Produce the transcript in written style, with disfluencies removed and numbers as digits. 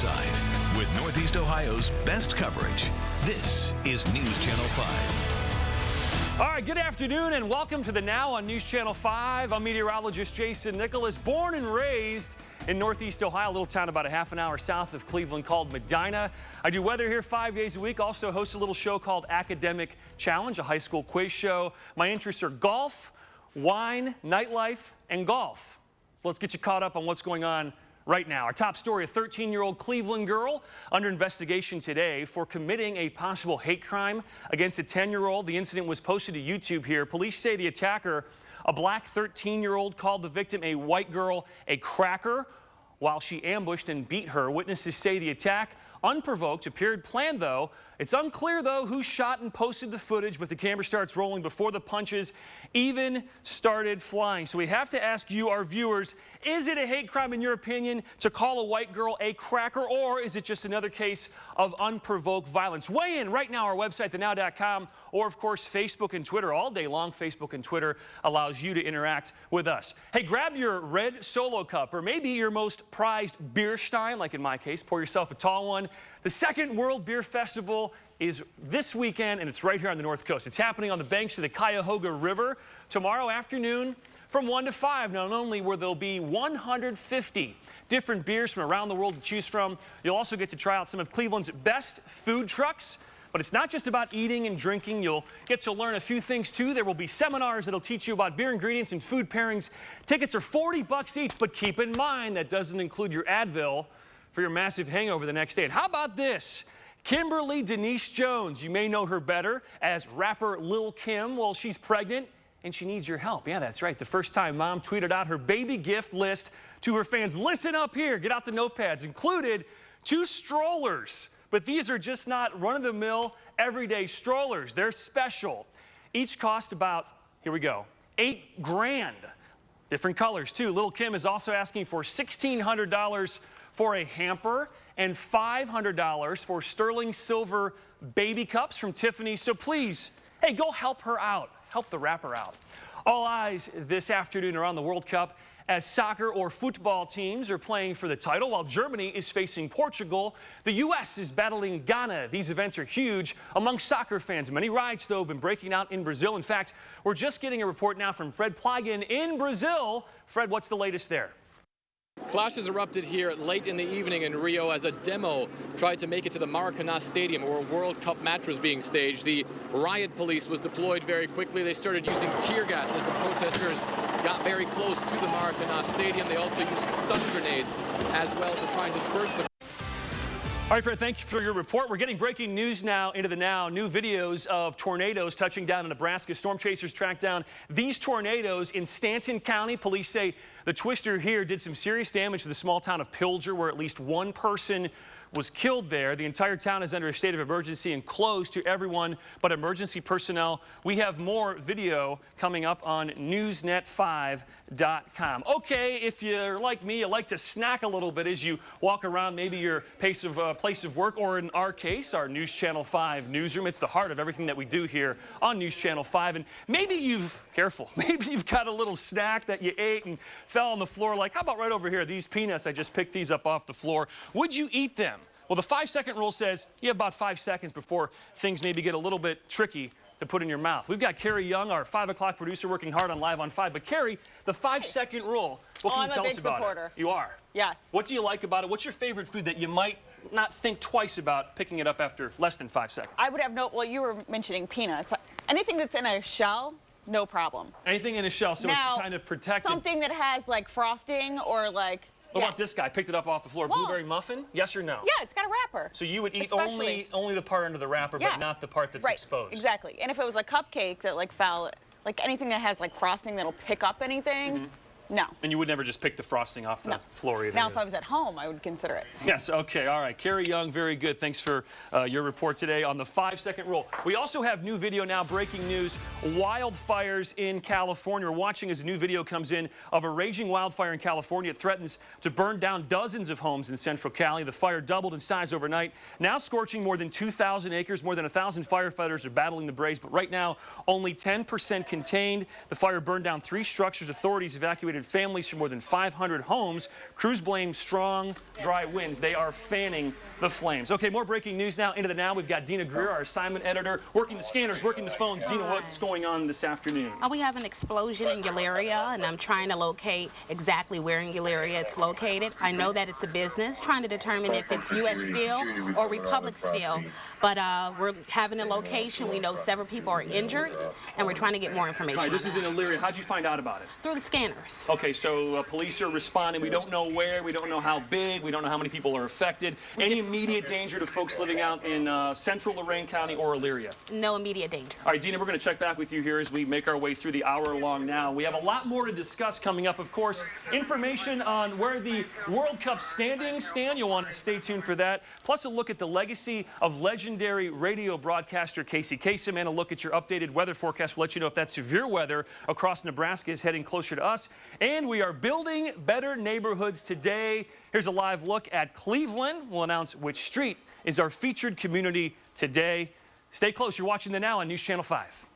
side with Northeast Ohio's best coverage. This is News Channel 5. All right, good afternoon and welcome to the Now on News Channel 5. I'm meteorologist Jason Nicholas, born and raised in Northeast Ohio, a little town about a half an hour south of Cleveland called Medina. I do weather here 5 days a week, also host a little show called Academic Challenge, a high school quiz show. My interests are golf, wine, nightlife, and golf. Let's get you caught up on what's going on right now. Our top story, a 13-year-old Cleveland girl under investigation today for committing a possible hate crime against a 10-year-old. The incident was posted to YouTube here. Police say the attacker, a black 13-year-old, called the victim, a white girl, a cracker while she ambushed and beat her. Witnesses say the attack, unprovoked, appeared planned, though. It's unclear, though, who shot and posted the footage, but the camera starts rolling before the punches even started flying. So we have to ask you, our viewers, is it a hate crime, in your opinion, to call a white girl a cracker, or is it just another case of unprovoked violence? Weigh in right now, our website, thenow.com, or, of course, Facebook and Twitter all day long. Facebook and Twitter allows you to interact with us. Hey, grab your red Solo cup, or maybe your most prized beer stein, like in my case. Pour yourself a tall one. The second World Beer Festival is this weekend, and it's right here on the North Coast. It's happening on the banks of the Cuyahoga River tomorrow afternoon from 1 to 5. Not only will there be 150 different beers from around the world to choose from, you'll also get to try out some of Cleveland's best food trucks. But it's not just about eating and drinking. You'll get to learn a few things, too. There will be seminars that'll teach you about beer ingredients and food pairings. Tickets are $40 each, but keep in mind that doesn't include your Advil for your massive hangover the next day. And how about this? Kimberly Denise Jones, you may know her better as rapper Lil' Kim. Well, she's pregnant and she needs your help. Yeah, that's right. The first time mom tweeted out her baby gift list to her fans. Listen up here. Get out the notepads. Included 2 strollers. But these are just not run-of-the-mill, everyday strollers. They're special. Each cost about, here we go, $8 grand. Different colors, too. Lil' Kim is also asking for $1,600 for a hamper and $500 for sterling silver baby cups from Tiffany. So please, hey, go help her out. Help the rapper out. All eyes this afternoon are on the World Cup as soccer or football teams are playing for the title, while Germany is facing Portugal. The U.S. is battling Ghana. These events are huge among soccer fans. Many riots, though, have been breaking out in Brazil. In fact, we're just getting a report now from Fred Plagin in Brazil. Fred, what's the latest there? Clashes erupted here late in the evening in Rio as a demo tried to make it to the Maracanã Stadium where a World Cup match was being staged. The riot police was deployed very quickly. They started using tear gas as the protesters got very close to the Maracanã Stadium. They also used stun grenades as well to try and disperse them. All right, Fred, thank you for your report. We're getting breaking news now into the Now. New videos of tornadoes touching down in Nebraska. Storm chasers tracked down these tornadoes in Stanton County. Police say the twister here did some serious damage to the small town of Pilger, where at least one person was killed there. The entire town is under a state of emergency and closed to everyone but emergency personnel. We have more video coming up on newsnet5.com. Okay, if you're like me, you like to snack a little bit as you walk around maybe your place of work, or in our case, our News Channel 5 newsroom. It's the heart of everything that we do here on News Channel 5. And maybe you've got a little snack that you ate and fell on the floor, like, how about right over here, these peanuts, I just picked these up off the floor. Would you eat them? Well, the 5-second rule says you have about 5 seconds before things maybe get a little bit tricky to put in your mouth. We've got Carrie Young, our 5 o'clock producer, working hard on Live on 5. But Carrie, the 5-second rule, what can you tell us about it? I'm a big supporter. You are? Yes. What do you like about it? What's your favorite food that you might not think twice about picking it up after less than 5 seconds? I would have well, you were mentioning peanuts. Anything that's in a shell, no problem. Anything in a shell, so now, it's kind of protected. Something that has like frosting or like... What about this guy? Picked it up off the floor. Well, blueberry muffin? Yes or no? Yeah, it's got a wrapper. So you would eat only the part under the wrapper, but not the part that's exposed. Exactly. And if it was a cupcake that like fell, like anything that has like frosting that'll pick up anything, no. And you would never just pick the frosting off the floor either. Now, if I was at home, I would consider it. Yes, okay, all right. Carrie Young, very good. Thanks for your report today on the 5-second rule. We also have new video now, breaking news, wildfires in California. We're watching as a new video comes in of a raging wildfire in California. It threatens to burn down dozens of homes in central Cali. The fire doubled in size overnight, now scorching more than 2,000 acres. More than 1,000 firefighters are battling the blaze, but right now only 10% contained. The fire burned down 3 structures. Authorities evacuated evacuated families from more than 500 homes. Crews blame strong, dry winds. They are fanning the flames. Okay, more breaking news now. Into the Now, we've got Dina Greer, our assignment editor, working the scanners, working the phones. Dina, what's going on this afternoon? We have an explosion in Elyria, and I'm trying to locate exactly where in Elyria it's located. I know that it's a business, trying to determine if it's U.S. Steel or Republic Steel. But we're having a location. We know several people are injured, and we're trying to get more information. All right, this is in Elyria. How'd you find out about it? Through the scanners. Okay, so police are responding. We don't know where, we don't know how big, we don't know how many people are affected. Any immediate danger to folks living out in central Lorain County or Elyria? No immediate danger. All right, Dina, we're going to check back with you here as we make our way through the hour-long Now. We have a lot more to discuss coming up, of course. Information on where the World Cup standings stand. You'll want to stay tuned for that. Plus a look at the legacy of legendary radio broadcaster Casey Kasem, and a look at your updated weather forecast. We'll let you know if that severe weather across Nebraska is heading closer to us. And we are building better neighborhoods today. Here's a live look at Cleveland. We'll announce which street is our featured community today. Stay close. You're watching the Now on News Channel 5.